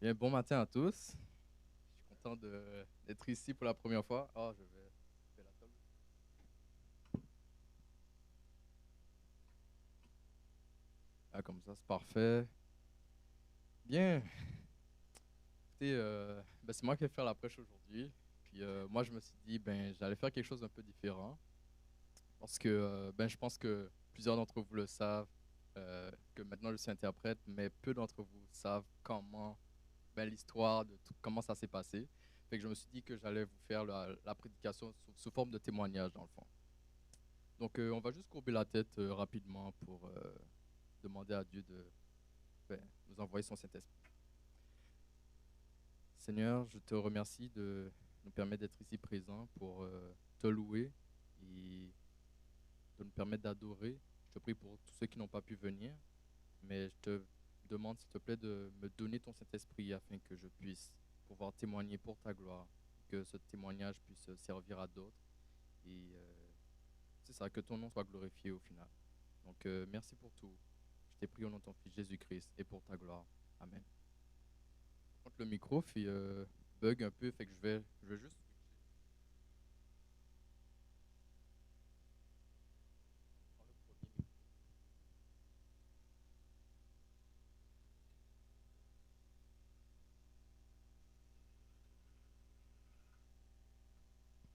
Bien, bon matin à tous. Je suis content d'être ici pour la première fois. Oh, je vais la table. Ah, comme ça, c'est parfait. Bien. Écoutez, c'est moi qui vais faire la prêche aujourd'hui. Puis moi, je me suis dit, j'allais faire quelque chose d'un peu différent. Parce que je pense que plusieurs d'entre vous le savent, que maintenant je suis interprète, mais peu d'entre vous savent comment, l'histoire de tout, comment ça s'est passé. Fait que je me suis dit que j'allais vous faire la prédication sous forme de témoignage, dans le fond. Donc, on va juste courber la tête rapidement pour demander à Dieu de nous envoyer son Saint-Esprit. Seigneur, je te remercie de nous permettre d'être ici présents pour te louer et de nous permettre d'adorer. Je te prie pour tous ceux qui n'ont pas pu venir, mais je te demande, s'il te plaît, de me donner ton Saint-Esprit afin que je puisse pouvoir témoigner pour ta gloire, que ce témoignage puisse servir à d'autres et c'est ça, que ton nom soit glorifié au final. Donc, merci pour tout. Je t'ai prié au nom de ton Fils Jésus-Christ et pour ta gloire. Amen. Contre le micro fait bug un peu, fait que je vais juste.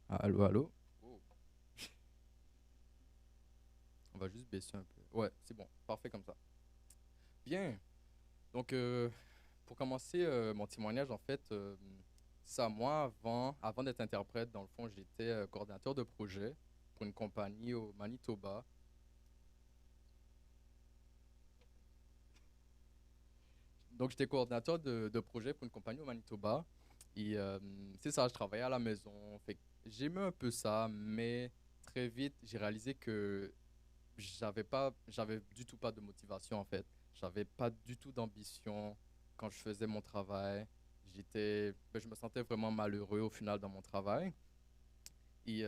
Ah, allô, allô? Oh, on va juste baisser un peu. Ouais, c'est bon, parfait comme ça. Bien. Donc, pour commencer mon témoignage, en fait, ça, moi, avant d'être interprète, dans le fond, j'étais coordinateur de projet pour une compagnie au Manitoba. Donc, j'étais coordinateur de projet pour une compagnie au Manitoba. Et c'est ça, je travaillais à la maison. Fait que j'aimais un peu ça, mais très vite, j'ai réalisé que j'avais du tout pas de motivation en fait. J'avais pas du tout d'ambition quand je faisais mon travail. Je me sentais vraiment malheureux au final dans mon travail. Et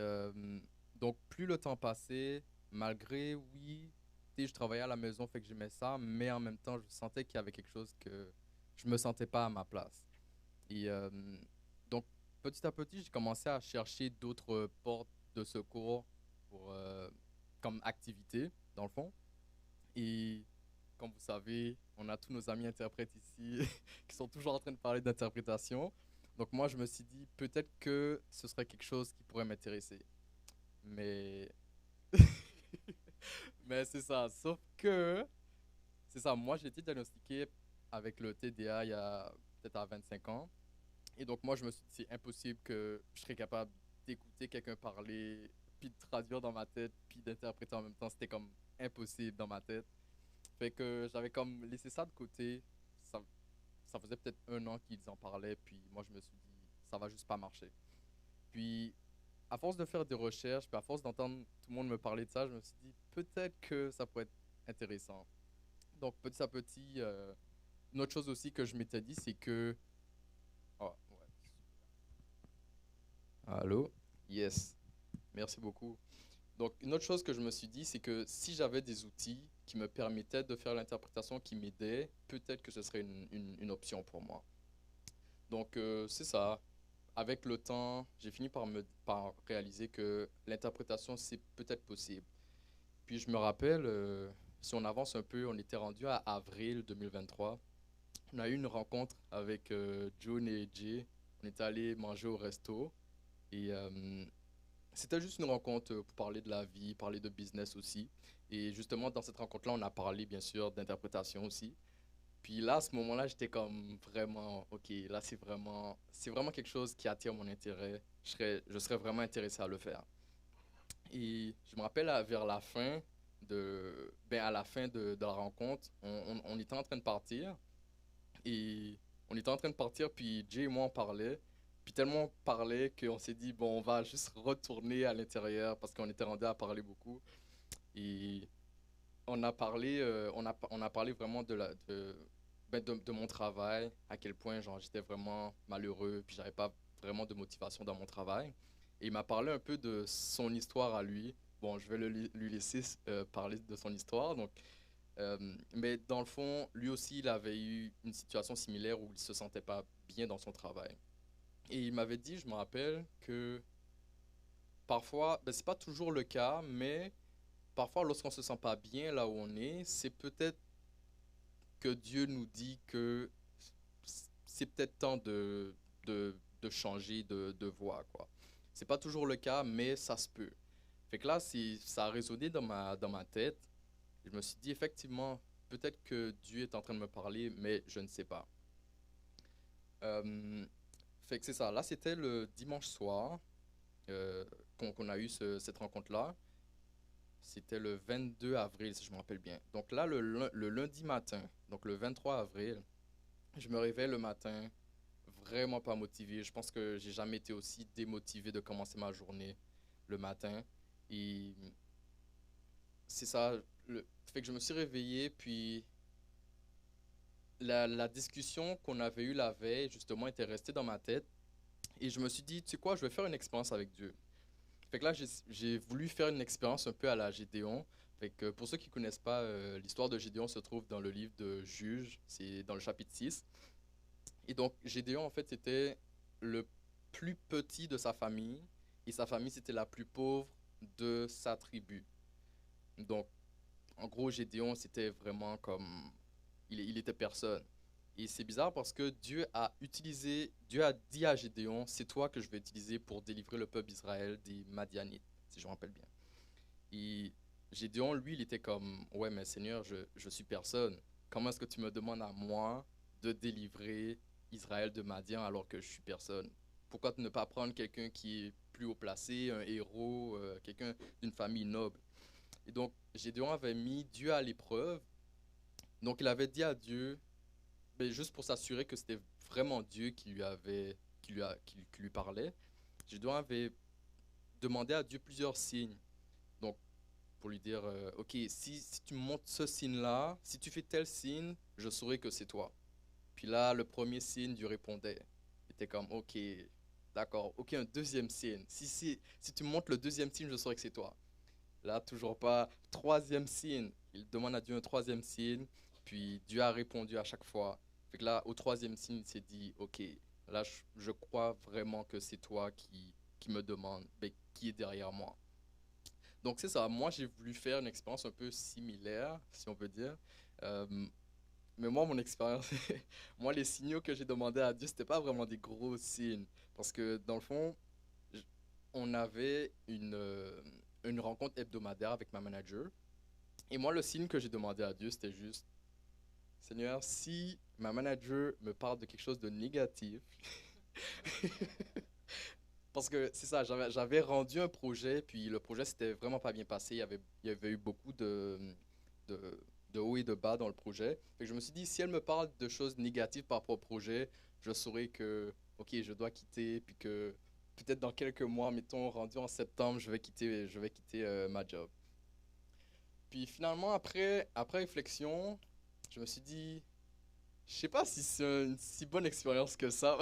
donc, plus le temps passait, malgré, oui, tu sais, je travaillais à la maison, fait que j'aimais ça, mais en même temps, je sentais qu'il y avait quelque chose que je me sentais pas à ma place. Et donc, petit à petit, j'ai commencé à chercher d'autres portes de secours pour, comme activité, dans le fond. Et comme vous savez, on a tous nos amis interprètes ici qui sont toujours en train de parler d'interprétation. Donc moi, je me suis dit, peut-être que ce serait quelque chose qui pourrait m'intéresser. Mais, mais c'est ça. Sauf que, c'est ça. Moi, j'ai été diagnostiqué avec le TDA il y a peut-être à 25 ans. Et donc, moi, je me suis dit, c'est impossible que je serais capable d'écouter quelqu'un parler, puis de traduire dans ma tête, puis d'interpréter en même temps. C'était comme impossible dans ma tête. Fait que j'avais comme laissé ça de côté. Ça, ça faisait peut-être 1 an qu'ils en parlaient, puis moi, je me suis dit, ça va juste pas marcher. Puis, à force de faire des recherches, puis à force d'entendre tout le monde me parler de ça, je me suis dit peut-être que ça pourrait être intéressant. Donc petit à petit, une autre chose aussi que je m'étais dit, c'est que... Oh, ouais. Allô? Yes, merci beaucoup. Donc une autre chose que je me suis dit, c'est que si j'avais des outils qui me permettaient de faire l'interprétation qui m'aidait, peut-être que ce serait une option pour moi. Donc c'est ça. Avec le temps, j'ai fini par réaliser que l'interprétation, c'est peut-être possible. Puis je me rappelle, si on avance un peu, on était rendu à avril 2023. On a eu une rencontre avec June et Jay. On était allés manger au resto. Et c'était juste une rencontre pour parler de la vie, parler de business aussi. Et justement, dans cette rencontre-là, on a parlé bien sûr d'interprétation aussi. Puis là, à ce moment-là, j'étais comme vraiment, ok, là c'est vraiment quelque chose qui attire mon intérêt. Je serais vraiment intéressé à le faire. Et je me rappelle vers la fin à la fin de la rencontre, on était en train de partir et on était en train de partir, puis Jay et moi on parlait. Puis tellement on parlait qu'on s'est dit, bon, on va juste retourner à l'intérieur parce qu'on était rendu à parler beaucoup. Et on a parlé vraiment de mon travail, à quel point genre, j'étais vraiment malheureux, puis j'avais pas vraiment de motivation dans mon travail. Et il m'a parlé un peu de son histoire à lui. Bon, je vais lui laisser parler de son histoire. Donc, Mais dans le fond, lui aussi, il avait eu une situation similaire où il se sentait pas bien dans son travail. Et il m'avait dit, je me rappelle, que parfois, ben, c'est pas toujours le cas, mais parfois, lorsqu'on se sent pas bien là où on est, c'est peut-être que Dieu nous dit que c'est peut-être temps de changer de voie, quoi. C'est pas toujours le cas, mais ça se peut. Fait que là, ça a résonné dans ma tête. Je me suis dit, effectivement, peut-être que Dieu est en train de me parler, mais je ne sais pas. Euh, Fait que c'est ça. Là, c'était le dimanche soir qu'on a eu cette rencontre-là. C'était le 22 avril, si je me rappelle bien. Donc là, le lundi matin, donc le 23 avril, je me réveille le matin, vraiment pas motivé. Je pense que j'ai jamais été aussi démotivé de commencer ma journée le matin. Et c'est ça. Fait que je me suis réveillé, puis la discussion qu'on avait eue la veille, justement, était restée dans ma tête. Et je me suis dit, tu sais quoi, je vais faire une expérience avec Dieu. Fait que là, j'ai voulu faire une expérience un peu à la Gédéon. Fait que pour ceux qui connaissent pas, l'histoire de Gédéon se trouve dans le livre de Juges, c'est dans le chapitre 6. Et donc, Gédéon, en fait, était le plus petit de sa famille, et sa famille, c'était la plus pauvre de sa tribu. Donc, en gros, Gédéon, c'était vraiment comme... il était personne. Et c'est bizarre parce que Dieu a dit à Gédéon, c'est toi que je vais utiliser pour délivrer le peuple d'Israël des Madianites, si je me rappelle bien. Et Gédéon, lui, il était comme, ouais, mais Seigneur, je suis personne. Comment est-ce que tu me demandes à moi de délivrer Israël de Madian alors que je suis personne? Pourquoi ne pas prendre quelqu'un qui est plus haut placé, un héros, quelqu'un d'une famille noble? Et donc, Gédéon avait mis Dieu à l'épreuve. Donc, il avait dit à Dieu, ben, juste pour s'assurer que c'était vraiment Dieu qui lui parlait, Gédéon avait demandé à Dieu plusieurs signes. Donc, pour lui dire, OK, si tu me montres ce signe-là, si tu fais tel signe, je saurai que c'est toi. Puis là, le premier signe, Dieu répondait. Il était comme, OK, d'accord, OK, un deuxième signe. Si tu me montres le deuxième signe, je saurai que c'est toi. Là, toujours pas. Troisième signe. Il demande à Dieu un troisième signe. Puis Dieu a répondu à chaque fois. Fait que là, au troisième signe, il s'est dit, OK, là, je crois vraiment que c'est toi qui me demande, ben, qui est derrière moi. Donc c'est ça. Moi, j'ai voulu faire une expérience un peu similaire, si on peut dire. Euh, mais moi, mon expérience, moi, les signaux que j'ai demandé à Dieu, c'était pas vraiment des gros signes. Parce que dans le fond, j- on avait une rencontre hebdomadaire avec ma manager. Et moi, le signe que j'ai demandé à Dieu, c'était juste, Seigneur, si ma manager me parle de quelque chose de négatif, parce que c'est ça, j'avais rendu un projet, puis le projet s'était vraiment pas bien passé. Il y avait eu beaucoup de, de hauts et de bas dans le projet. Fait que je me suis dit, si elle me parle de choses négatives par rapport au projet, je saurais que, ok, je dois quitter, puis que peut-être dans quelques mois, mettons, rendu en septembre, je vais quitter ma job. Puis finalement, après réflexion, je me suis dit, je sais pas si c'est une si bonne expérience que ça.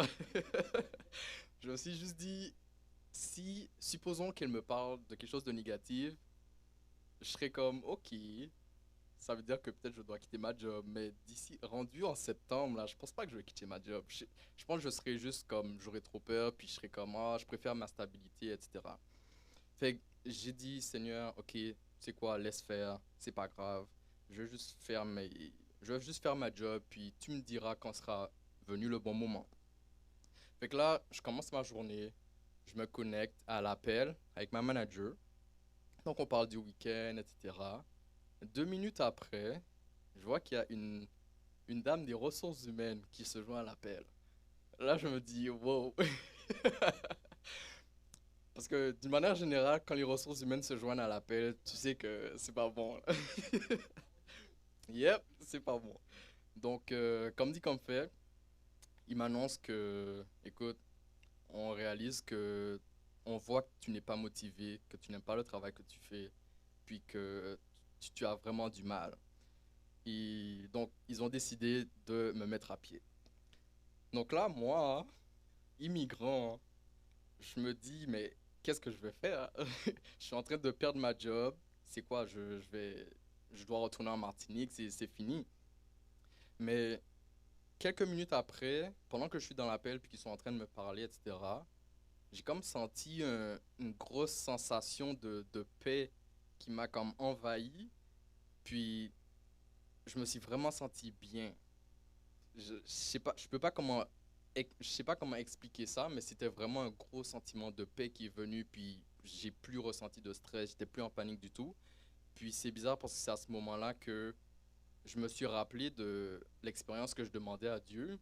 Je me suis juste dit, si, supposons qu'elle me parle de quelque chose de négatif, je serais comme, ok, ça veut dire que peut-être je dois quitter ma job, mais d'ici, rendu en septembre, là, je pense pas que je vais quitter ma job. Je pense que je serais juste comme, j'aurais trop peur, puis je serais comme, ah, je préfère ma stabilité, etc. Fait que j'ai dit, Seigneur, ok, c'est quoi, laisse faire, c'est pas grave. Je vais juste faire je vais juste faire ma job, puis tu me diras quand sera venu le bon moment. Fait que là, je commence ma journée, je me connecte à l'appel avec ma manager. Donc on parle du week-end, etc. 2 minutes après, je vois qu'il y a une dame des ressources humaines qui se joint à l'appel. Là, je me dis, wow. Parce que d'une manière générale, quand les ressources humaines se joignent à l'appel, tu sais que c'est pas bon. Yep, c'est pas bon. Donc, comme dit, comme fait, il m'annonce que, écoute, on réalise que on voit que tu n'es pas motivé, que tu n'aimes pas le travail que tu fais, puis que tu as vraiment du mal. Et donc, ils ont décidé de me mettre à pied. Donc là, moi, immigrant, je me dis, mais qu'est-ce que je vais faire? Je suis en train de perdre ma job. C'est quoi? je dois retourner en Martinique, c'est fini. Mais quelques minutes après, pendant que je suis dans l'appel puis qu'ils sont en train de me parler, etc., j'ai comme senti une grosse sensation de paix qui m'a comme envahi. Puis je me suis vraiment senti bien. Je sais pas, je peux pas comment, je sais pas comment expliquer ça, mais c'était vraiment un gros sentiment de paix qui est venu. Puis j'ai plus ressenti de stress, j'étais plus en panique du tout. Puis c'est bizarre parce que c'est à ce moment-là que je me suis rappelé de l'expérience que je demandais à Dieu.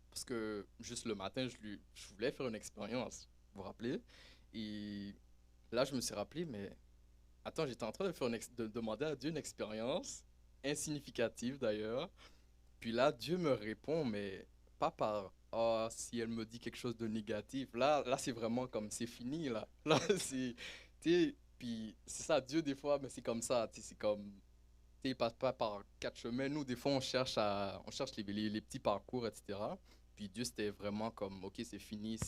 Parce que juste le matin, je voulais faire une expérience, vous vous rappelez? Et là, je me suis rappelé, mais attends, j'étais en train de, de demander à Dieu une expérience, insignificative d'ailleurs. Puis là, Dieu me répond, mais pas par ah, si elle me dit quelque chose de négatif. Là c'est vraiment comme c'est fini, là. Là, c'est. Tu sais, puis c'est ça, Dieu, des fois, mais c'est comme ça. Tu sais, c'est comme. Tu sais, il passe pas par quatre chemins. Nous, des fois, on cherche les petits parcours, etc. Puis Dieu, c'était vraiment comme, OK, c'est fini,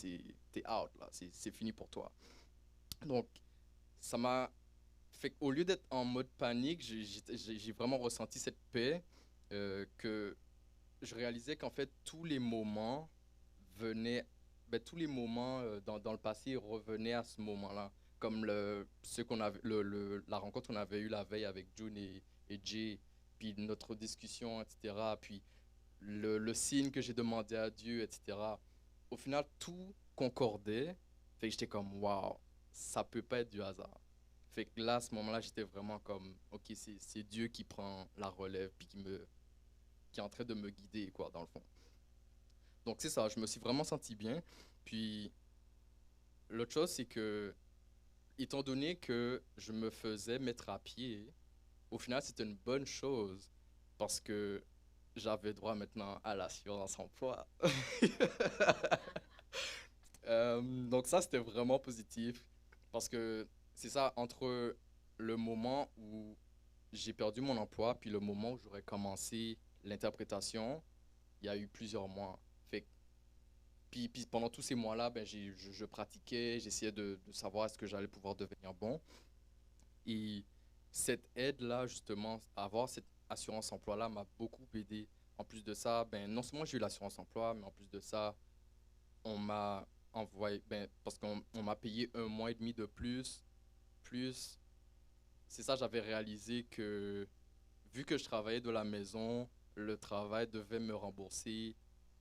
t'es out, là. C'est fini pour toi. Donc, ça m'a fait qu'au lieu d'être en mode panique, j'ai vraiment ressenti cette paix que je réalisais qu'en fait, tous les moments venaient, ben, tous les moments dans le passé revenaient à ce moment-là. Comme ce qu'on avait, la rencontre qu'on avait eue la veille avec June et Jay, puis notre discussion, etc. Puis le signe que j'ai demandé à Dieu, etc. Au final, tout concordait. Fait que j'étais comme, waouh, ça peut pas être du hasard. Fait que là, à ce moment-là, j'étais vraiment comme, ok, c'est Dieu qui prend la relève, puis qui est en train de me guider, quoi, dans le fond. Donc c'est ça, je me suis vraiment senti bien. Puis l'autre chose, c'est que, étant donné que je me faisais mettre à pied, au final, c'était une bonne chose parce que j'avais droit maintenant à l'assurance emploi. Donc ça, c'était vraiment positif parce que c'est ça, entre le moment où j'ai perdu mon emploi puis le moment où j'aurais commencé l'interprétation, il y a eu plusieurs mois. Fait puis pendant tous ces mois-là, ben, je pratiquais, j'essayais de savoir est-ce que j'allais pouvoir devenir bon. Et cette aide-là, justement, avoir cette assurance emploi-là m'a beaucoup aidé. En plus de ça, ben, non seulement j'ai eu l'assurance emploi, mais en plus de ça, on m'a envoyé, ben, parce qu'on m'a payé un mois et demi de plus, c'est ça, j'avais réalisé que vu que je travaillais de la maison, le travail devait me rembourser,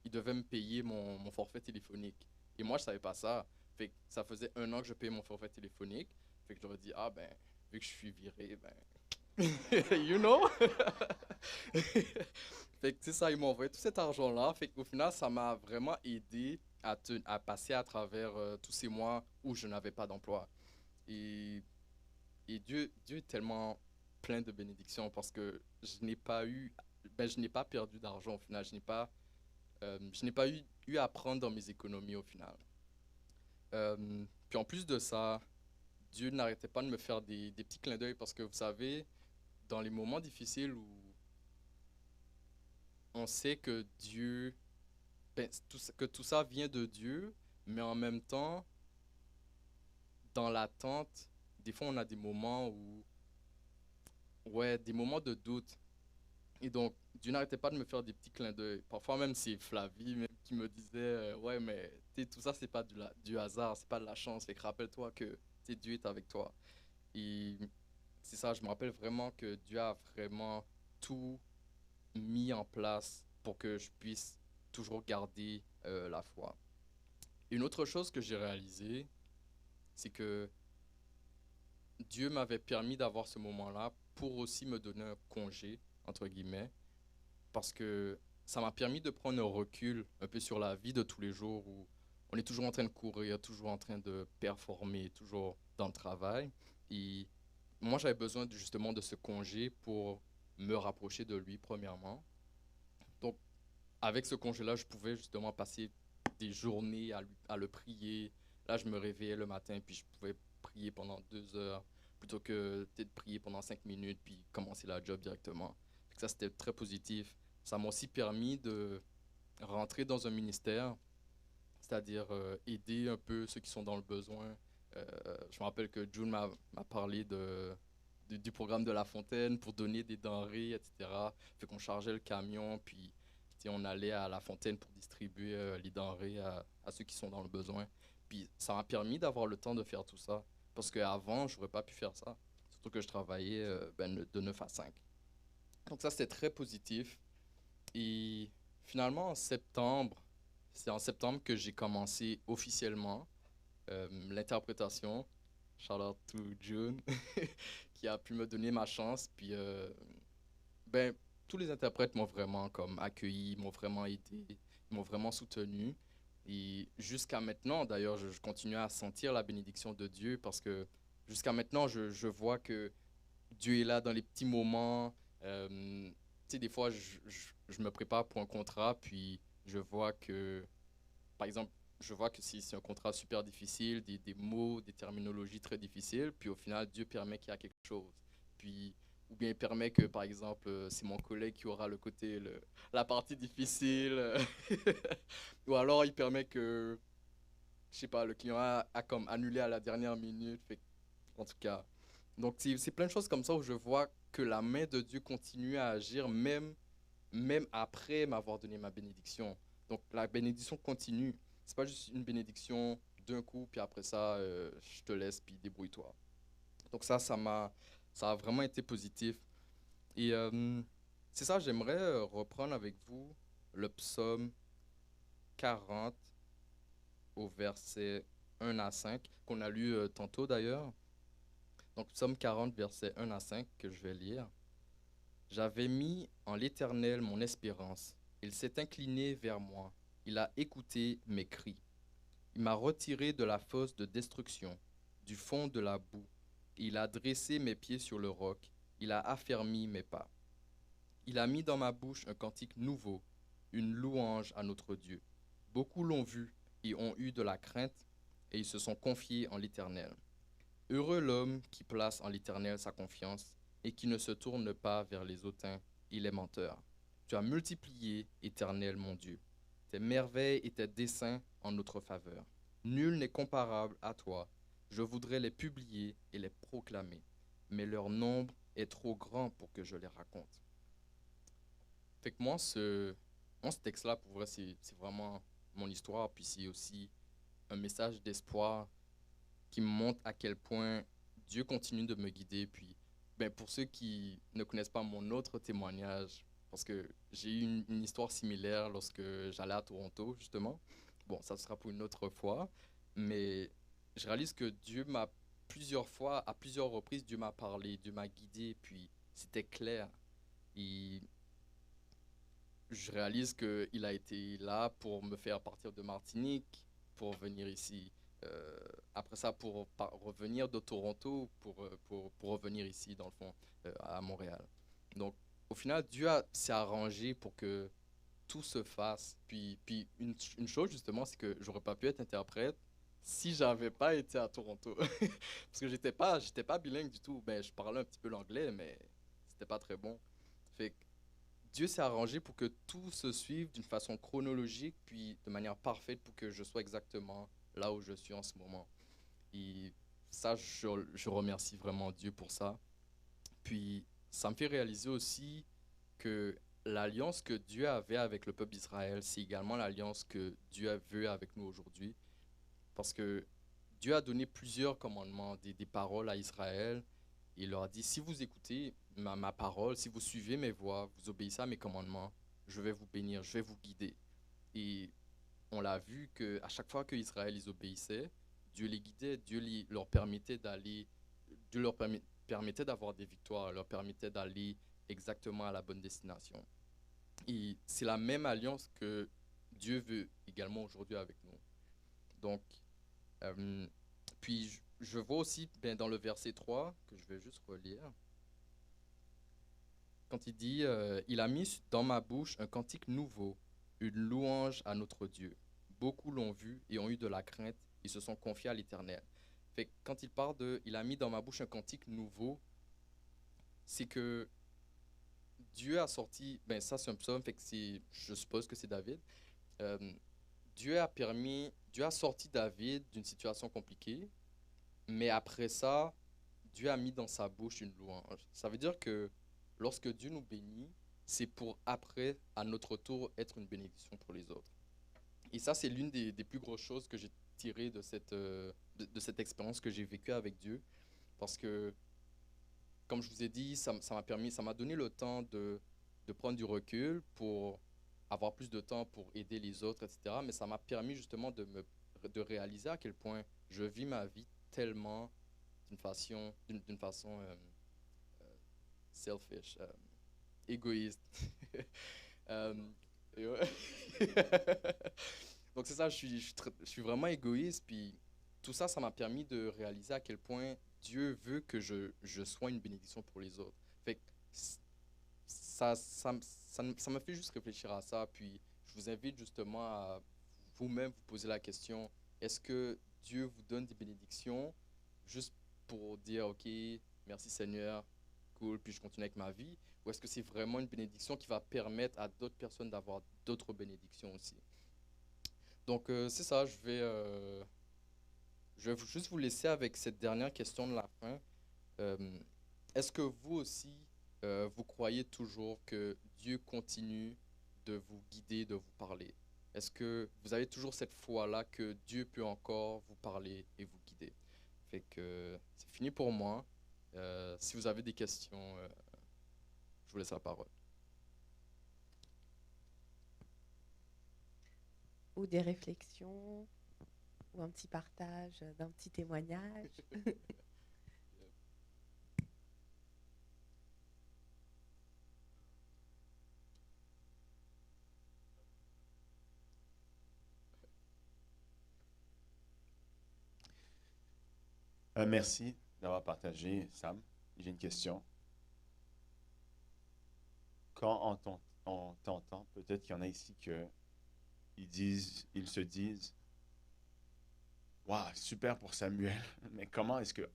il devait me payer mon forfait téléphonique. Et moi, je savais pas ça. Fait que ça faisait un an que je payais mon forfait téléphonique. Fait que j'aurais dit, ah ben, vu que je suis viré, ben, you know? Fait que c'est ça, ils m'ont envoyé tout cet argent-là. Fait qu'au final, ça m'a vraiment aidé à passer à travers tous ces mois où je n'avais pas d'emploi. Et, et Dieu est tellement plein de bénédictions parce que je n'ai pas eu, ben, je n'ai pas perdu d'argent au final. Je n'ai pas eu à prendre dans mes économies au final. Puis en plus de ça, Dieu n'arrêtait pas de me faire des petits clins d'œil parce que vous savez, dans les moments difficiles où on sait que Dieu, ben, que tout ça vient de Dieu, mais en même temps, dans l'attente, des fois on a des moments où, ouais, des moments de doute. Et donc, Dieu n'arrêtait pas de me faire des petits clins d'œil. Parfois même, c'est Flavie même qui me disait, ouais, mais tout ça, c'est pas du hasard, c'est pas de la chance. Fait que rappelle-toi que Dieu est avec toi. Et c'est ça, je me rappelle vraiment que Dieu a vraiment tout mis en place pour que je puisse toujours garder la foi. Une autre chose que j'ai réalisé, c'est que Dieu m'avait permis d'avoir ce moment-là pour aussi me donner un congé, entre guillemets, parce que ça m'a permis de prendre un recul un peu sur la vie de tous les jours où on est toujours en train de courir, toujours en train de performer, toujours dans le travail. Et moi, j'avais besoin justement de ce congé pour me rapprocher de lui, premièrement. Donc, avec ce congé-là, je pouvais justement passer des journées à le prier. Là, je me réveillais le matin, puis je pouvais prier pendant 2 heures, plutôt que peut-être prier pendant 5 minutes, puis commencer la job directement. Fait que ça, c'était très positif. Ça m'a aussi permis de rentrer dans un ministère, c'est-à-dire aider un peu ceux qui sont dans le besoin. Je me rappelle que June m'a parlé du programme de La Fontaine pour donner des denrées, etc. Fait qu'on chargeait le camion, puis tu sais, on allait à La Fontaine pour distribuer les denrées à ceux qui sont dans le besoin. Puis ça m'a permis d'avoir le temps de faire tout ça. Parce qu'avant, je n'aurais pas pu faire ça. Surtout que je travaillais de 9 à 5. Donc ça, c'était très positif. Et finalement, en septembre, c'est en septembre que j'ai commencé officiellement l'interprétation. Shout out to June, qui a pu me donner ma chance. Puis, ben, tous les interprètes m'ont vraiment comme accueilli, m'ont vraiment aidé, m'ont vraiment soutenu. Et jusqu'à maintenant, d'ailleurs, je continue à sentir la bénédiction de Dieu parce que jusqu'à maintenant, je vois que Dieu est là dans les petits moments. Tu sais, des fois, je me prépare pour un contrat, puis je vois que, par exemple, je vois que si c'est un contrat super difficile, des mots, des terminologies très difficiles, puis au final, Dieu permet qu'il y a quelque chose. Puis, ou bien il permet que, par exemple, c'est mon collègue qui aura le côté, la partie difficile. Ou alors, il permet que, je sais pas, le client a comme annulé à la dernière minute. Fait, en tout cas, donc c'est plein de choses comme ça où je vois que la main de Dieu continue à agir même après m'avoir donné ma bénédiction. Donc la bénédiction continue. C'est pas juste une bénédiction d'un coup, puis après ça, je te laisse, puis débrouille-toi. Donc ça a vraiment été positif. Et c'est ça, j'aimerais reprendre avec vous le psaume 40 au verset 1 à 5, qu'on a lu tantôt d'ailleurs. Donc psaume 40, verset 1 à 5, que je vais lire. J'avais mis en l'Éternel mon espérance. Il s'est incliné vers moi. Il a écouté mes cris. Il m'a retiré de la fosse de destruction, du fond de la boue. Il a dressé mes pieds sur le roc. Il a affermi mes pas. Il a mis dans ma bouche un cantique nouveau, une louange à notre Dieu. Beaucoup l'ont vu et ont eu de la crainte, et ils se sont confiés en l'Éternel. Heureux l'homme qui place en l'Éternel sa confiance et qui ne se tourne pas vers les hautains et les menteurs. Tu as multiplié, Éternel mon Dieu, tes merveilles et tes desseins en notre faveur. Nul n'est comparable à toi. Je voudrais les publier et les proclamer, mais leur nombre est trop grand pour que je les raconte. Fait que moi, ce texte-là, pour vrai, c'est vraiment mon histoire, puis c'est aussi un message d'espoir qui me montre à quel point Dieu continue de me guider. Puis, ben, pour ceux qui ne connaissent pas mon autre témoignage, parce que j'ai eu une histoire similaire lorsque j'allais à Toronto, justement. Bon, ça sera pour une autre fois, mais je réalise que Dieu m'a plusieurs fois, à plusieurs reprises, Dieu m'a parlé, Dieu m'a guidé, puis c'était clair. Et je réalise qu'il a été là pour me faire partir de Martinique, pour venir ici. Après ça, pour revenir de Toronto, pour revenir ici, dans le fond, à Montréal. Donc, au final, s'est arrangé pour que tout se fasse. Puis une chose, justement, c'est que j'aurais pas pu être interprète si j'avais pas été à Toronto. Parce que j'étais pas bilingue du tout. Ben, je parlais un petit peu l'anglais, mais c'était pas très bon. Fait que Dieu s'est arrangé pour que tout se suive d'une façon chronologique, puis de manière parfaite pour que je sois exactement là où je suis en ce moment. Et ça, je remercie vraiment Dieu pour ça. Puis, ça me fait réaliser aussi que l'alliance que Dieu avait avec le peuple d'Israël, c'est également l'alliance que Dieu veut avec nous aujourd'hui. Parce que Dieu a donné plusieurs commandements, des paroles à Israël. Et il leur a dit, si vous écoutez ma parole, si vous suivez mes voies, vous obéissez à mes commandements, je vais vous bénir, je vais vous guider. Et on l'a vu qu'à chaque fois que Israël ils obéissaient, Dieu les guidait, leur permettait d'aller, Dieu leur permettait d'avoir des victoires, leur permettait d'aller exactement à la bonne destination. Et c'est la même alliance que Dieu veut également aujourd'hui avec nous. Donc, euh, puis je vois aussi ben, dans le verset 3 que je vais juste relire, quand il dit il a mis dans ma bouche un cantique nouveau, une louange à notre Dieu. Beaucoup l'ont vu et ont eu de la crainte, ils se sont confiés à l'Éternel. Fait que quand il parle de il a mis dans ma bouche un cantique nouveau, c'est que Dieu a sorti, ben ça c'est un psaume, fait que je suppose que c'est David. Euh, Dieu a sorti David d'une situation compliquée, mais après ça, Dieu a mis dans sa bouche une louange. Ça veut dire que lorsque Dieu nous bénit, c'est pour après, à notre tour, être une bénédiction pour les autres. Et ça, c'est l'une des plus grosses choses que j'ai tirées de cette expérience que j'ai vécue avec Dieu. Parce que, comme je vous ai dit, ça m'a donné le temps de prendre du recul pour avoir plus de temps pour aider les autres, etc. Mais ça m'a permis justement de réaliser à quel point je vis ma vie tellement d'une façon selfish, égoïste. Euh, et ouais. Donc c'est ça, je suis vraiment égoïste, puis tout ça, ça m'a permis de réaliser à quel point Dieu veut que je sois une bénédiction pour les autres. Fait que ça me fait juste réfléchir à ça, puis je vous invite justement à vous-même vous poser la question, est-ce que Dieu vous donne des bénédictions juste pour dire, OK, merci Seigneur, cool, puis je continue avec ma vie, ou est-ce que c'est vraiment une bénédiction qui va permettre à d'autres personnes d'avoir d'autres bénédictions aussi? Donc, c'est ça, je vais juste vous laisser avec cette dernière question de la fin. Euh, Est-ce que vous aussi, vous croyez toujours que Dieu continue de vous guider, de vous parler? Est-ce que vous avez toujours cette foi-là que Dieu peut encore vous parler et vous guider? Fait que c'est fini pour moi. Si vous avez des questions, je vous laisse la parole. Ou des réflexions, ou un petit partage d'un petit témoignage. Merci d'avoir partagé, Sam. J'ai une question. Quand on t'entend, peut-être qu'il y en a ici que ils se disent, waouh, super pour Samuel, mais comment est-ce que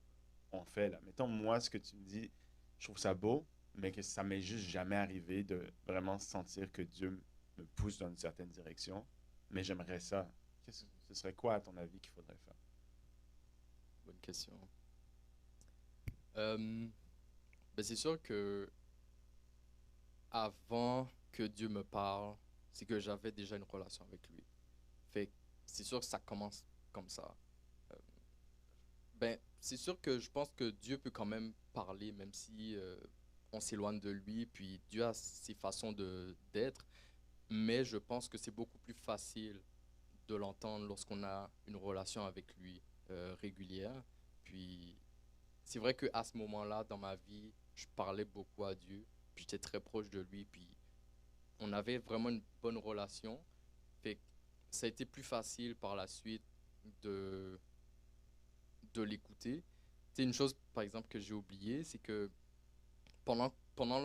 on fait là? Mettons, moi, ce que tu me dis, je trouve ça beau, mais que ça m'est juste jamais arrivé de vraiment sentir que Dieu me pousse dans une certaine direction. Mais j'aimerais ça. Ce serait quoi, à ton avis, qu'il faudrait faire? Bonne question. Euh, ben c'est sûr que avant que Dieu me parle, c'est que j'avais déjà une relation avec lui. Fait que c'est sûr que ça commence comme ça. Euh, ben, c'est sûr que je pense que Dieu peut quand même parler, même si on s'éloigne de lui, puis Dieu a ses façons d'être, mais je pense que c'est beaucoup plus facile de l'entendre lorsqu'on a une relation avec lui régulière. Puis c'est vrai qu'à ce moment-là, dans ma vie, je parlais beaucoup à Dieu, puis j'étais très proche de lui, puis on avait vraiment une bonne relation. Fait que ça a été plus facile par la suite de, de l'écouter. C'est une chose, par exemple, que j'ai oublié, c'est que pendant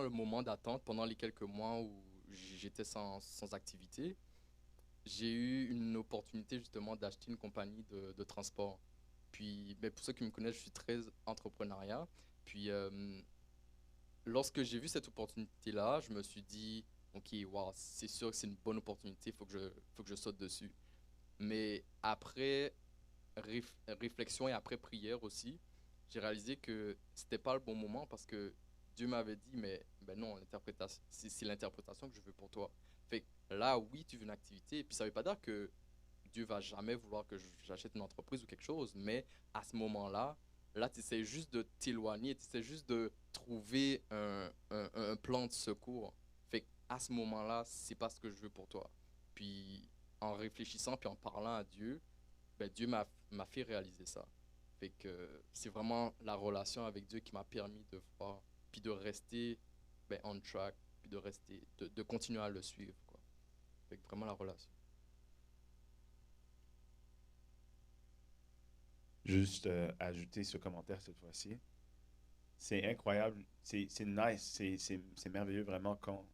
le moment d'attente, pendant les quelques mois où j'étais sans activité, j'ai eu une opportunité justement d'acheter une compagnie de transport. Puis, ben, pour ceux qui me connaissent, je suis très entrepreneuriat. Puis, lorsque j'ai vu cette opportunité-là, je me suis dit, OK, wow, c'est sûr que c'est une bonne opportunité, faut que je saute dessus. Mais après réflexion et après prière aussi, j'ai réalisé que c'était pas le bon moment parce que Dieu m'avait dit, mais ben non, c'est l'interprétation que je veux pour toi. Fait que là, oui, tu veux une activité, et puis ça veut pas dire que Dieu va jamais vouloir que j'achète une entreprise ou quelque chose, mais à ce moment-là, là, tu essaies juste de t'éloigner, tu essaies juste de trouver un plan de secours. Fait qu'à ce moment-là, c'est pas ce que je veux pour toi. Puis en réfléchissant, puis en parlant à Dieu, ben, Dieu m'a fait réaliser ça. Fait que c'est vraiment la relation avec Dieu qui m'a permis de voir, puis de rester ben, on track, puis de continuer à le suivre, quoi. Fait que vraiment la relation. Juste ajouter ce commentaire cette fois-ci. C'est incroyable, c'est nice, c'est merveilleux vraiment quand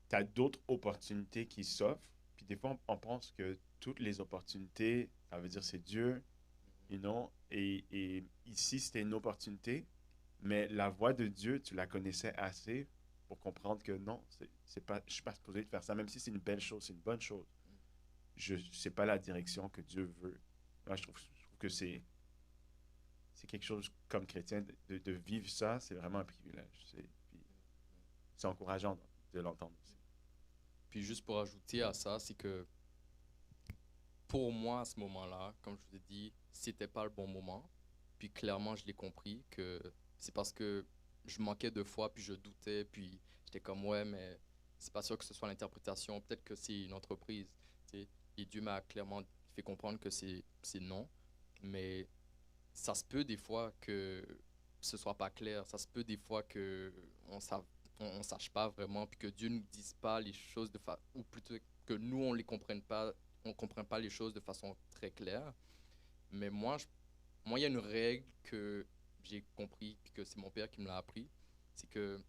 tu as d'autres opportunités qui s'offrent. Puis des fois, on pense que toutes les opportunités, ça veut dire c'est Dieu, you know. Et ici, c'était une opportunité, mais la voix de Dieu, tu la connaissais assez pour comprendre que non, c'est pas, je suis pas supposé de faire ça, même si c'est une belle chose, c'est une bonne chose. C'est pas la direction que Dieu veut. Moi, je trouve que c'est quelque chose comme chrétien, de vivre ça, c'est vraiment un privilège. Puis c'est encourageant de l'entendre aussi. Puis juste pour ajouter à ça, c'est que pour moi, à ce moment-là, comme je vous ai dit, c'était pas le bon moment. Puis clairement, je l'ai compris que c'est parce que je manquais de foi, puis je doutais, puis j'étais comme, ouais, mais c'est pas sûr que ce soit l'interprétation, peut-être que c'est une entreprise, tu sais. Et Dieu m'a clairement fait comprendre que c'est non. Mais ça se peut des fois que ce soit pas clair. Ça se peut des fois que on sache pas vraiment, puis que Dieu nous dise pas les choses ou plutôt que nous on comprenne pas les choses de façon très claire. Mais moi, il y a une règle que j'ai compris, puis que c'est mon père qui me l'a appris, c'est que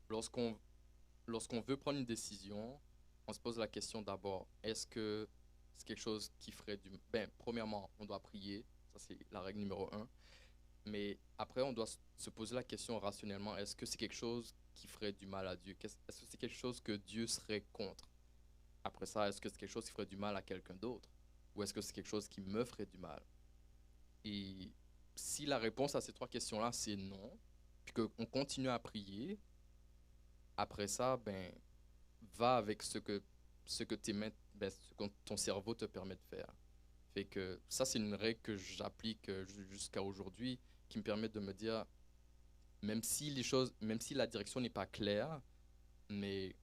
lorsqu'on lorsqu'on veut prendre une décision, on se pose la question d'abord, est-ce que c'est quelque chose qui ferait du... Ben, premièrement, on doit prier, ça c'est la règle numéro un, mais après, on doit se poser la question rationnellement, est-ce que c'est quelque chose qui ferait du mal à Dieu? Est-ce que c'est quelque chose que Dieu serait contre? Après ça, est-ce que c'est quelque chose qui ferait du mal à quelqu'un d'autre? Ou est-ce que c'est quelque chose qui me ferait du mal? Et si la réponse à ces trois questions-là, c'est non, puis qu'on continue à prier, après ça, ben, va avec ce que ce que ton cerveau te permet de faire. Fait que ça, c'est une règle que j'applique jusqu'à aujourd'hui, qui me permet de me dire, même si la direction n'est pas claire, mais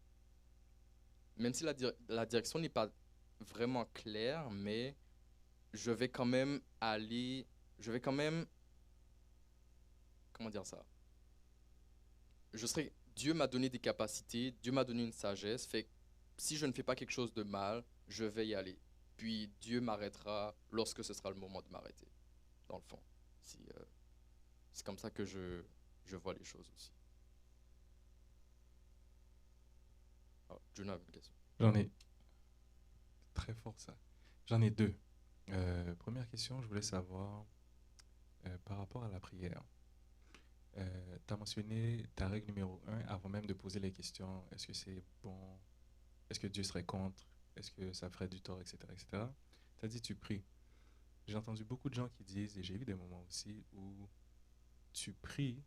même si la direction n'est pas vraiment claire, mais je vais quand même je vais quand même, comment dire ça? Dieu m'a donné des capacités, Dieu m'a donné une sagesse, fait que si je ne fais pas quelque chose de mal, je vais y aller. Puis Dieu m'arrêtera lorsque ce sera le moment de m'arrêter, dans le fond. Si, c'est comme ça que je vois les choses aussi. Ah, Jonah avait une question. J'en ai très fort ça. J'en ai deux. Première question, je voulais savoir par rapport à la prière. Tu as mentionné ta règle numéro un avant même de poser les questions. Est-ce que c'est bon? Est-ce que Dieu serait contre? Est-ce que ça ferait du tort, etc., etc. Tu as dit tu pries. J'ai entendu beaucoup de gens qui disent, et j'ai eu des moments aussi, où tu pries,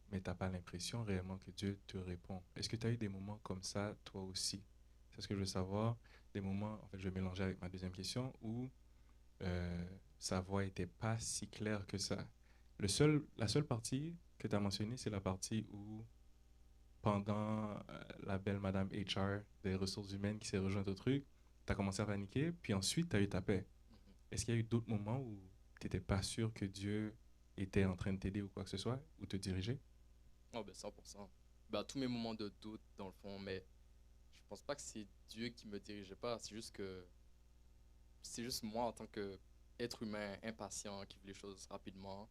mais tu n'as pas l'impression réellement que Dieu te répond. Est-ce que tu as eu des moments comme ça, toi aussi? C'est ce que je veux savoir. Des moments, en fait, je vais mélanger avec ma deuxième question, où sa voix n'était pas si claire que ça. La seule partie que tu as mentionnée, c'est la partie où, pendant la belle Madame HR des ressources humaines qui s'est rejointe au truc, tu as commencé à paniquer, puis ensuite tu as eu ta paix. Est-ce qu'il y a eu d'autres moments où tu n'étais pas sûr que Dieu était en train de t'aider ou quoi que ce soit, ou te diriger? Oh, ben 100%. Ben, à tous mes moments de doute, dans le fond, mais je pense pas que c'est Dieu qui me dirigeait pas, c'est juste moi en tant que être humain impatient qui veut les choses rapidement.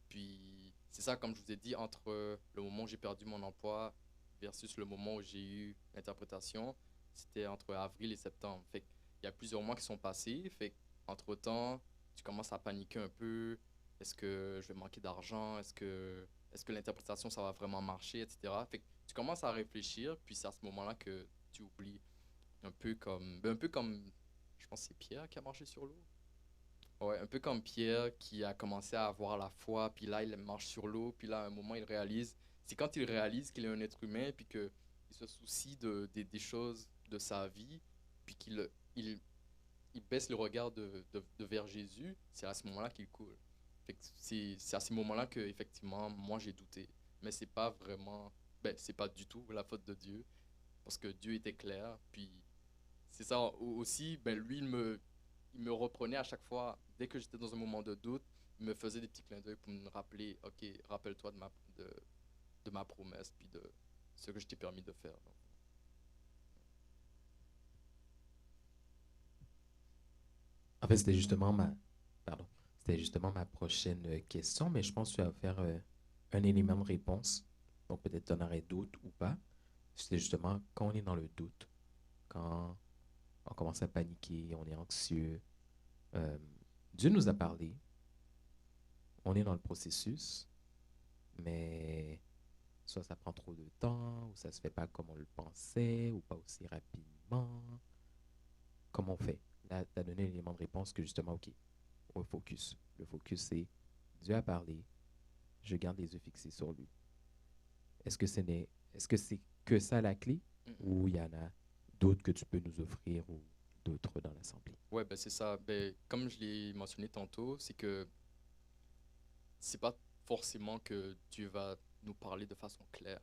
Puis c'est ça, comme je vous ai dit, entre le moment où j'ai perdu mon emploi versus le moment où j'ai eu l'interprétation, c'était entre avril et septembre. Fait qu'il y a plusieurs mois qui sont passés. Fait qu'entre-temps, tu commences à paniquer un peu. Est-ce que je vais manquer d'argent? Est-ce que l'interprétation, ça va vraiment marcher, etc. Fait que tu commences à réfléchir, puis c'est à ce moment-là que tu oublies. Un peu comme, je pense que c'est Pierre qui a marché sur l'eau. Ouais, un peu comme Pierre qui a commencé à avoir la foi, puis là il marche sur l'eau, puis là à un moment il réalise, c'est quand il réalise qu'il est un être humain, puis qu'il se soucie des choses de sa vie, puis il, il baisse le regard de vers Jésus, c'est à ce moment-là qu'il coule. Fait que c'est à ce moment-là que effectivement moi j'ai douté, mais c'est pas vraiment, ben c'est pas du tout la faute de Dieu, parce que Dieu était clair, puis c'est ça aussi, ben lui il me reprenait à chaque fois, dès que j'étais dans un moment de doute, il me faisait des petits clins d'œil pour me rappeler, ok, rappelle-toi de ma promesse, puis de ce que je t'ai permis de faire. Donc. En fait, pardon, c'était justement ma prochaine question, mais je pense que tu vas faire un élément de réponse. Donc peut-être tu en aurais d'autres ou pas. C'est justement quand on est dans le doute, quand on commence à paniquer, on est anxieux. euh, Dieu nous a parlé, on est dans le processus, mais soit ça prend trop de temps, ou ça se fait pas comme on le pensait, ou pas aussi rapidement. Comment on fait? Là, tu as donné l'élément de réponse que justement, OK, on focus. Le focus, c'est Dieu a parlé, je garde les yeux fixés sur lui. Est-ce que c'est que ça la clé Mhm. ou il y en a d'autres que tu peux nous offrir ou d'autres dans l'Assemblée? Ouais, ben c'est ça. Ben, comme je l'ai mentionné tantôt, c'est que c'est pas forcément que Dieu va nous parler de façon claire.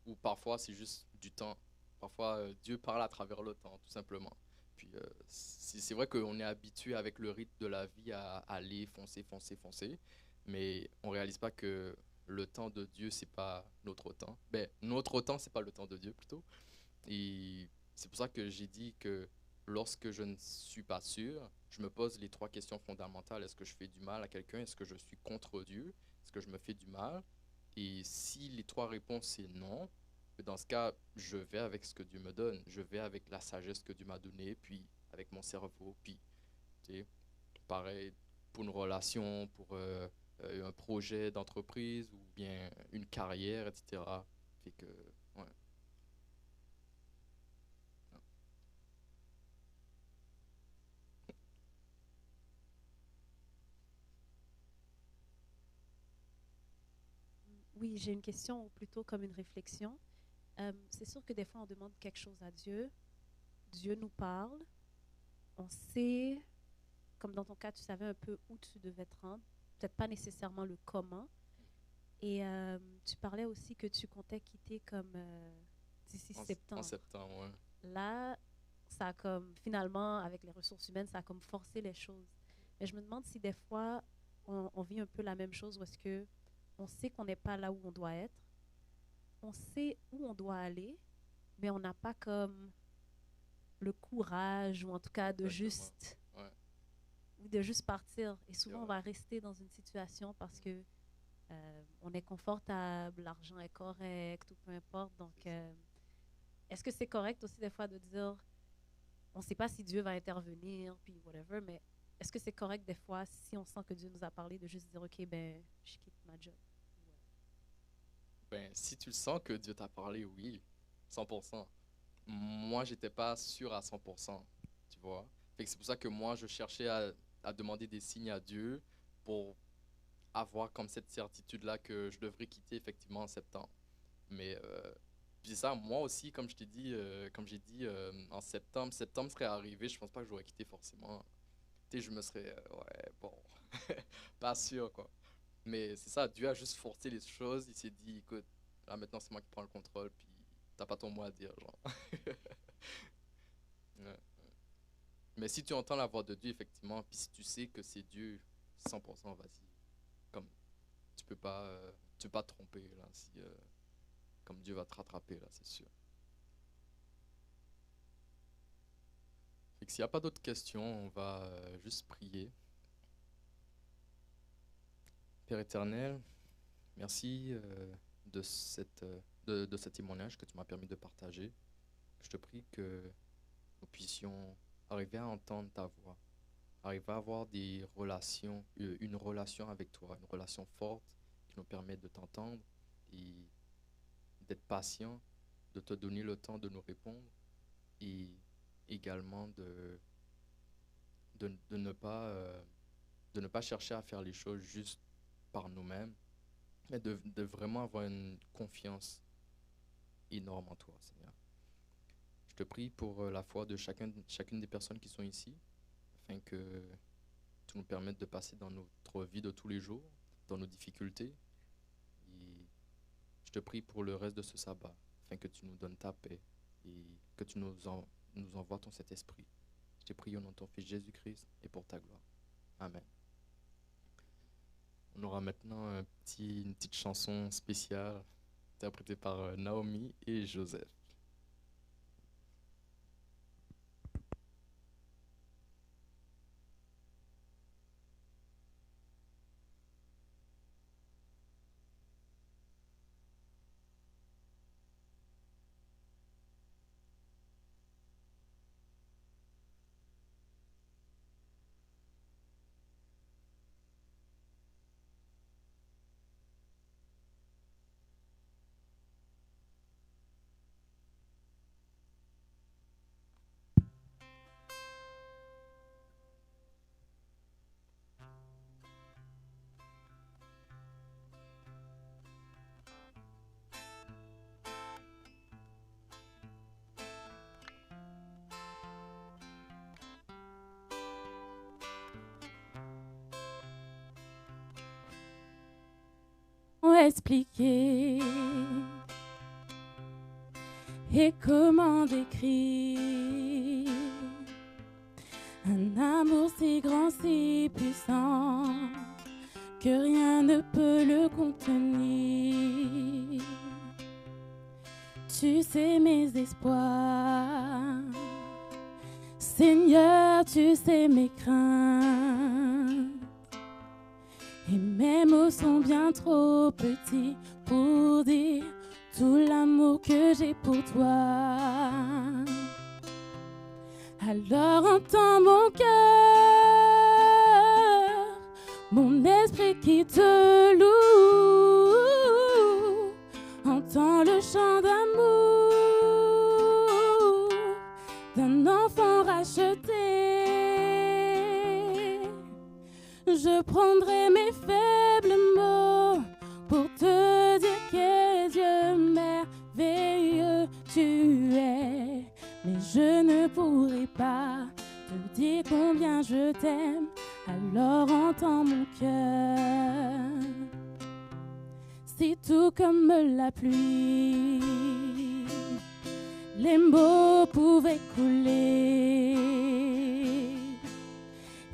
Ou parfois, c'est juste du temps. Parfois, Dieu parle à travers le temps, tout simplement. Puis, c'est vrai qu'on est habitué avec le rythme de la vie à aller foncer, foncer, foncer. Mais on réalise pas que le temps de Dieu, c'est pas notre temps. Ben, notre temps, c'est pas le temps de Dieu, plutôt. Et c'est pour ça que j'ai dit que lorsque je ne suis pas sûr, je me pose les trois questions fondamentales. Est-ce que je fais du mal à quelqu'un? Est-ce que je suis contre Dieu? Est-ce que je me fais du mal? Et si les trois réponses c'est non, dans ce cas, je vais avec ce que Dieu me donne. Je vais avec la sagesse que Dieu m'a donnée, puis avec mon cerveau, puis, tu sais, pareil pour une relation, pour un projet d'entreprise ou bien une carrière, etc. Fait que, ouais. Oui, j'ai une question ou plutôt comme une réflexion. C'est sûr que des fois, on demande quelque chose à Dieu. Dieu nous parle. On sait, comme dans ton cas, tu savais un peu où tu devais te rendre. Peut-être pas nécessairement le comment. Et tu parlais aussi que tu comptais quitter comme d'ici En septembre. septembre, ouais. Là, ça a comme, finalement, avec les ressources humaines, ça a comme forcé les choses. Mais je me demande si des fois, on vit un peu la même chose, ou est-ce que on sait qu'on n'est pas là où on doit être, on sait où on doit aller, mais on n'a pas comme le courage, ou en tout cas Exactement. Ouais, de juste partir. Et c'est souvent, on vrai. va rester dans une situation parce que on est confortable, l'argent est correct, ou peu importe. Donc, C'est ça. est-ce que c'est correct aussi des fois de dire, on ne sait pas si Dieu va intervenir, puis whatever, mais est-ce que c'est correct des fois, si on sent que Dieu nous a parlé, de juste dire, OK, ben, je quitte ma job. Ben, si tu le sens que Dieu t'a parlé, oui, 100%. Moi, j'étais pas sûr à 100%, tu vois. Fait que c'est pour ça que moi, je cherchais à demander des signes à Dieu pour avoir comme cette certitude-là que je devrais quitter effectivement en septembre. Mais puis ça, moi aussi, comme je t'ai dit, comme j'ai dit, en septembre, septembre serait arrivé, je pense pas que j'aurais quitté forcément. Tu sais, je me serais, ouais, bon, pas sûr, quoi. Mais c'est ça, Dieu a juste forcé les choses. Il s'est dit, écoute, là maintenant c'est moi qui prends le contrôle, puis t'as pas ton mot à dire, genre. Ouais. Mais si tu entends la voix de Dieu, effectivement, puis si tu sais que c'est Dieu, 100%, vas-y. Comme tu peux pas te tromper, là, si, comme Dieu va te rattraper, là, c'est sûr. Fait que s'il n'y a pas d'autres questions, on va juste prier. Père éternel, merci de ce témoignage que tu m'as permis de partager. Je te prie que nous puissions arriver à entendre ta voix, arriver à avoir des relations, une relation avec toi, une relation forte qui nous permet de t'entendre et d'être patient, de te donner le temps de nous répondre et également de ne pas chercher à faire les choses juste par nous-mêmes, mais de vraiment avoir une confiance énorme en toi, Seigneur. Je te prie pour la foi de chacune des personnes qui sont ici, afin que tu nous permettes de passer dans notre vie de tous les jours, dans nos difficultés. Et je te prie pour le reste de ce sabbat, afin que tu nous donnes ta paix et que tu nous envoies ton Saint-Esprit. Je te prie au nom de ton Fils Jésus-Christ et pour ta gloire. Amen. On aura maintenant une petite chanson spéciale interprétée par Naomi et Joseph. expliquer et comment décrire un amour si grand, si puissant que rien ne peut le contenir. Tu sais mes espoirs, Seigneur, tu sais mes craintes. Et mes mots sont bien trop petits pour dire tout l'amour que j'ai pour toi. Alors entends mon cœur, mon esprit qui te loue. Entends le chant d'amour d'un enfant racheté. Je prendrai mes faibles mots pour te dire quel Dieu merveilleux tu es. Mais je ne pourrai pas te dire combien je t'aime. Alors entends mon cœur. Si tout comme la pluie, les mots pouvaient couler.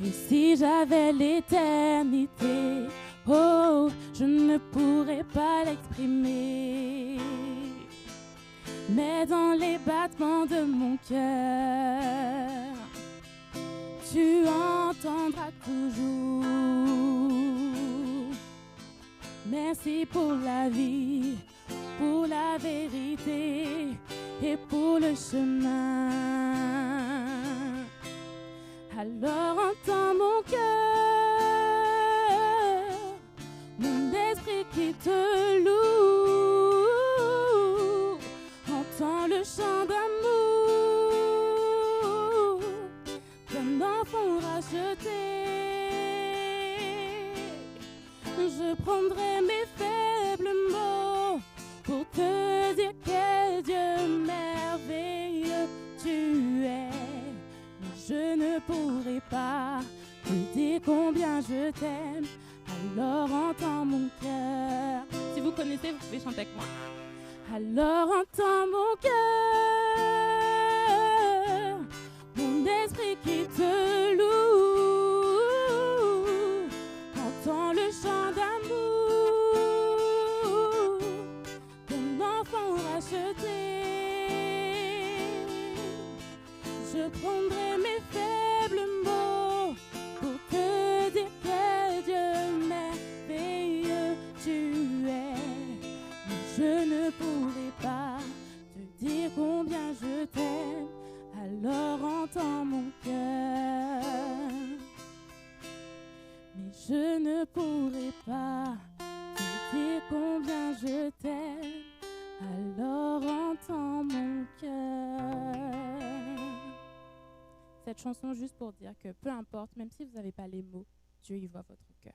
Et si j'avais l'éternité, oh, je ne pourrais pas l'exprimer. Mais dans les battements de mon cœur, tu entendras toujours. Merci pour la vie, pour la vérité et pour le chemin. Alors entends mon cœur, mon esprit qui te loue. Entends le chant d'amour d'un enfant racheté. Je prendrai mes faibles mots pour te dire quel Dieu merveilleux tu es. Mais je ne pourrai pas te dire combien je t'aime. Alors entends mon cœur. Si vous connaissez, vous pouvez chanter avec moi. Alors entends mon cœur, mon esprit qui te loue. Entends le chant d'amour d'un enfant racheté. Je prendrai mes faibles mots pour te dire quel Dieu merveilleux tu es. Mais je ne pourrai pas te dire combien je t'aime. Alors entends mon cœur. Mais je ne pourrai pas te dire combien je t'aime. Alors entends mon cœur. Cette chanson juste pour dire que peu importe, même si vous n'avez pas les mots, Dieu y voit votre cœur.